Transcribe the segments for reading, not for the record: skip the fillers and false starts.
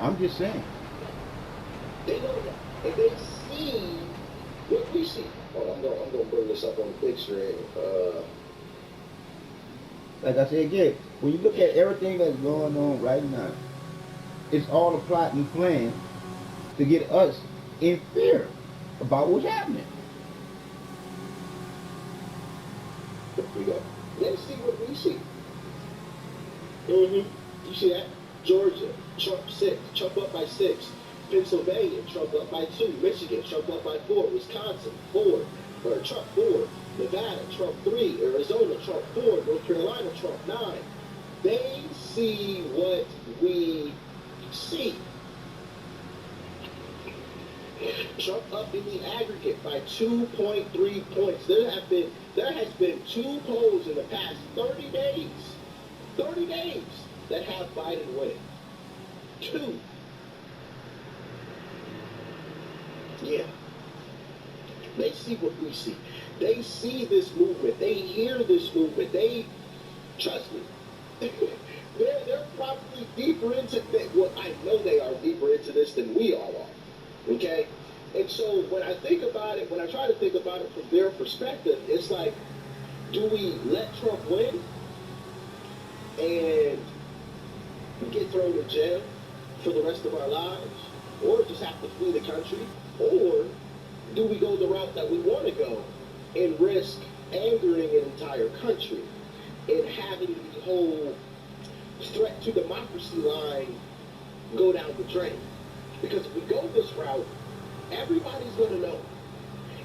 I'm just saying. They know that. And they see what we see. Oh, I'm gonna bring this up on the big screen. Like I said again, when you look at everything that's going on right now, it's all a plot and plan to get us in fear about what's happening. Here we go. They see what we see. Mm-hmm. You see that? Georgia, Trump 6, Trump up by 6. Pennsylvania, Trump up by 2. Michigan, Trump up by 4. Wisconsin, 4. Or Trump 4. Nevada, Trump 3. Arizona, Trump 4. North Carolina, Trump 9. They see what we see. Trump up in the aggregate by 2.3 points. There has been 2 polls in the past 30 days. 30 days that have Biden winning. 2. Yeah. They see what we see. They see this movement. They hear this movement. They trust me. they're probably deeper into this. Well, I know they are deeper into this than we all are. Okay? And so when I think about it, when I try to think about it from their perspective, it's like, do we let Trump win and get thrown in jail for the rest of our lives, or just have to flee the country, or do we go the route that we want to go and risk angering an entire country and having the whole threat to democracy line go down the drain? Because if we go this route, everybody's going to know.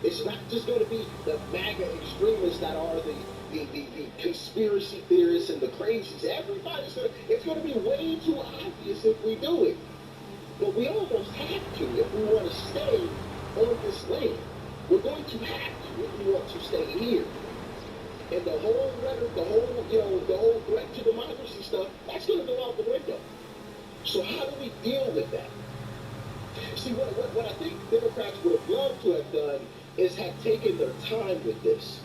It's not just going to be the MAGA extremists that are the conspiracy theorists and the crazies. It's going to be way too obvious if we do it. But we almost have to if we want to stay on this land. We're going to have to if we want to stay here. And the whole rhetoric, the whole threat to democracy stuff, that's going to go out the window. So how do we deal with that? See, what I think Democrats would have loved to have done is have taken their time with this,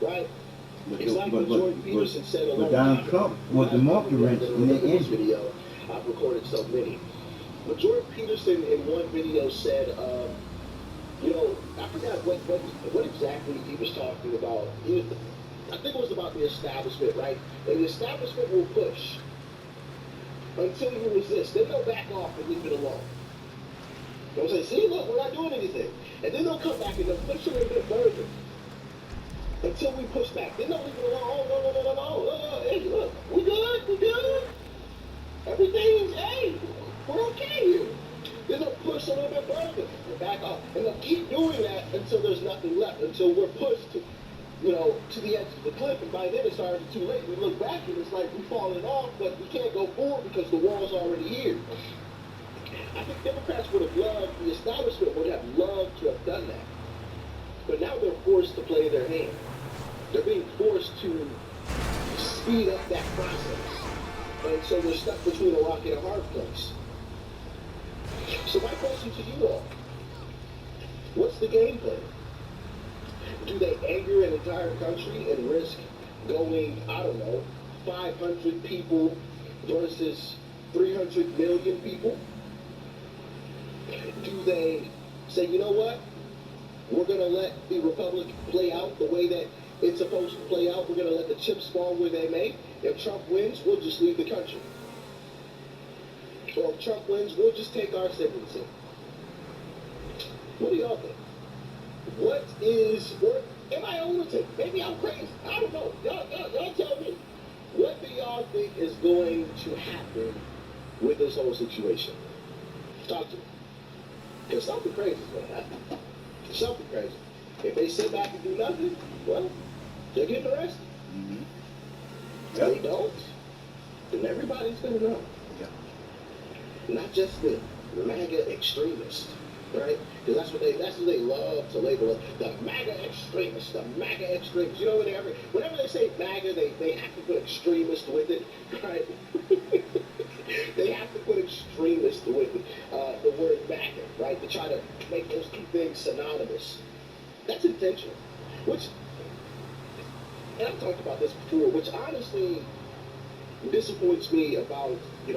right? It's like what Jordan Peterson said a long time ago. Trump was the monkey wrench in the this engine. video. I've recorded so many. But Jordan Peterson in one video said, I forgot what exactly he was talking about. I think it was about the establishment, right? And the establishment will push until you resist. Then they'll back off and leave it alone. They'll say, see, look, we're not doing anything. And then they'll come back and they'll push a little bit further until we push back. Then they'll leave it alone. Oh, no. Hey, look, we good. Everything's, hey, we're okay here. Then they'll push a little bit further and back off. And they'll keep doing that until there's nothing left, until we're pushed to the edge of the cliff. And by then it's already too late. We look back and it's like we're falling off, but we can't go forward because the wall's already here. I think Democrats would have loved, the establishment would have loved to have done that. But now they're forced to play their hand. They're being forced to speed up that process. And so they're stuck between a rock and a hard place. So my question to you all, what's the game plan? Do they anger an entire country and risk going, 500 people versus 300 million people? Do they say, you know what? We're going to let the Republic play out the way that it's supposed to play out. We're going to let the chips fall where they may. If Trump wins, we'll just leave the country. Or if Trump wins, we'll just take our siblings in. What do y'all think? Or am I a lunatic? Maybe I'm crazy. I don't know. Y'all tell me. What do y'all think is going to happen with this whole situation? Talk to me. Because something crazy is going to happen. Something crazy. If they sit back and do nothing, well, they're getting arrested. Mm-hmm. If they don't, then everybody's going to know. Yeah. Not just the MAGA extremists, right? Because that's what they love to label it. The MAGA extremists, the MAGA extremists. You know, whenever they say MAGA, they have to put extremist with it, right? They have to put extremist with it, the word MAGA, right? To try to make those two things synonymous. That's intentional. And I've talked about this before, which honestly, disappoints me about the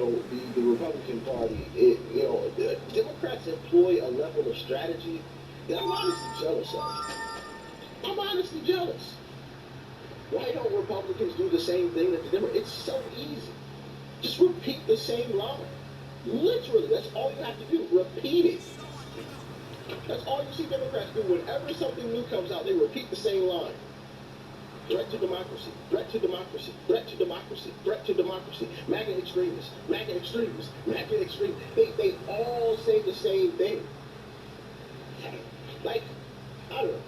Republican Party. The Democrats employ a level of strategy that I'm honestly jealous of. I'm honestly jealous. Why don't Republicans do the same thing that the Democrats? It's so easy. Just repeat the same line. Literally, that's all you have to do. Repeat it. That's all you see Democrats do. Whenever something new comes out, they repeat the same line. Threat to democracy, threat to democracy, threat to democracy, threat to democracy. MAGA extremists, MAGA extremists, MAGA extremists. They all say the same thing. Like, I don't know.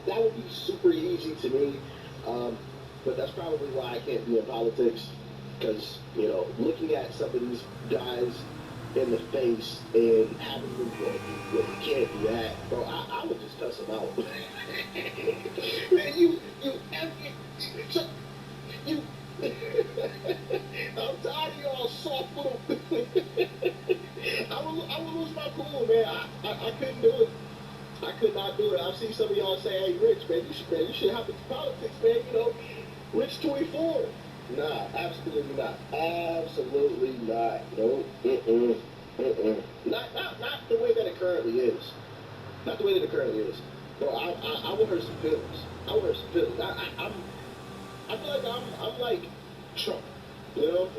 That would be super easy to me. But that's probably why I can't be in politics. Because, looking at some of these guys in the face and having them go, well, you can't do that. Bro, I would just cuss them out. Man, you effing, you, I'm tired of y'all soft little, I would lose my cool, man. I couldn't do it. I could not do it. I've seen some of y'all say, hey, Rich, man, you should hop into politics, man, Rich 24. Nah, absolutely not. Absolutely not. No. Not the way that it currently is. Not the way that it currently is. Bro, I will hurt some feelings. I will hurt some feelings. I feel like I'm like Trump.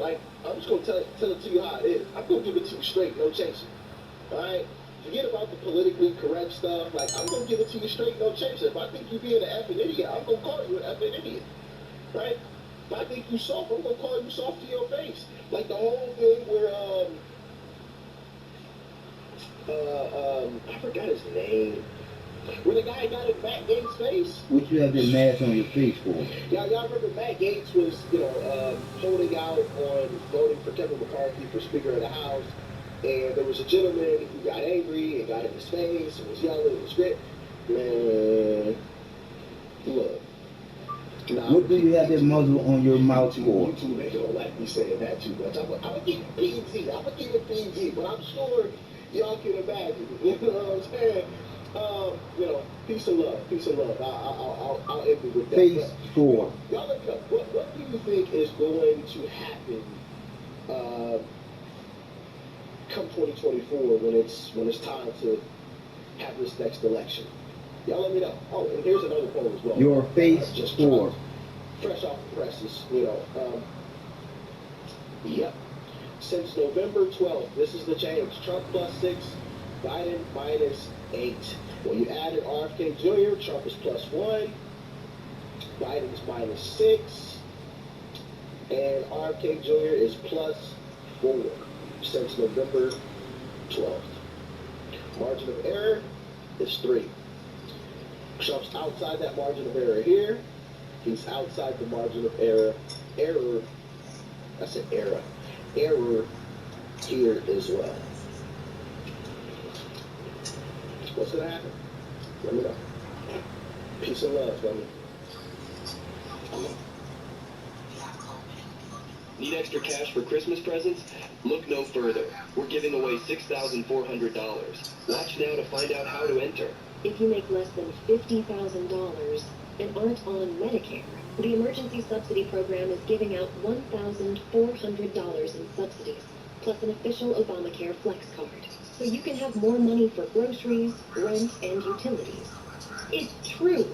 Like, I'm just gonna tell it to you how it is. I'm gonna give it to you straight, no chasing. Alright? Forget about the politically correct stuff. Like, I'm gonna give it to you straight, no chaser. If I think you being an effing idiot, I'm gonna call you an effing idiot. Right? If I think you soft, I'm gonna call you soft to your face. Like the whole thing where I forgot his name. Where the guy got in Matt Gates' face. What you have this mask on your face for? Y'all remember Matt Gates was, holding out on voting for Kevin McCarthy for Speaker of the House, and there was a gentleman who got angry and got in his face and was yelling and was great. Man, look. Nah, what do you have that muzzle on your mouth for? YouTube ain't gonna like me saying that too much. I'm gonna keep it PG. I'm gonna keep it PG, but I'm sure y'all can imagine. You know what I'm saying? Peace and love. Peace and love. I'll end it with that. Phase 4. Y'all let me know. What do you think is going to happen come 2024 when it's time to have this next election? Y'all let me know. Oh, and here's another poll as well. Your phase 4. Fresh off the presses, Yep. Since November 12th, this is the change. Trump +6, Biden -8. When you added RFK Jr., Trump is +1, Biden is -6, and RFK Jr. is +4 since November 12th. Margin of error is 3. Trump's outside that margin of error here. He's outside the margin of error. I said error. Error here as well. What's gonna happen? Let me know. Peace and love, family. Need extra cash for Christmas presents? Look no further. We're giving away $6,400. Watch now to find out how to enter. If you make less than $50,000 and aren't on Medicare, the Emergency Subsidy Program is giving out $1,400 in subsidies, plus an official Obamacare Flex card, so you can have more money for groceries, rent, and utilities. It's true.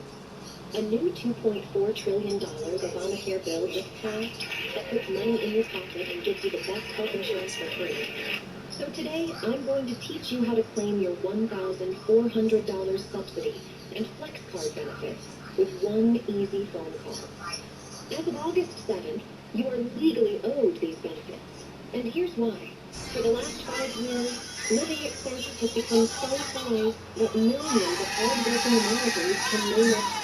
A new $2.4 trillion Obamacare bill just passed that puts money in your pocket and gives you the best health insurance for free. So today, I'm going to teach you how to claim your $1,400 subsidy and Flex Card benefits with one easy phone call. As of August 7th, you are legally owed these benefits. And here's why. For the last 5 years, living expenses have become so high that millions of hard-working Americans can no longer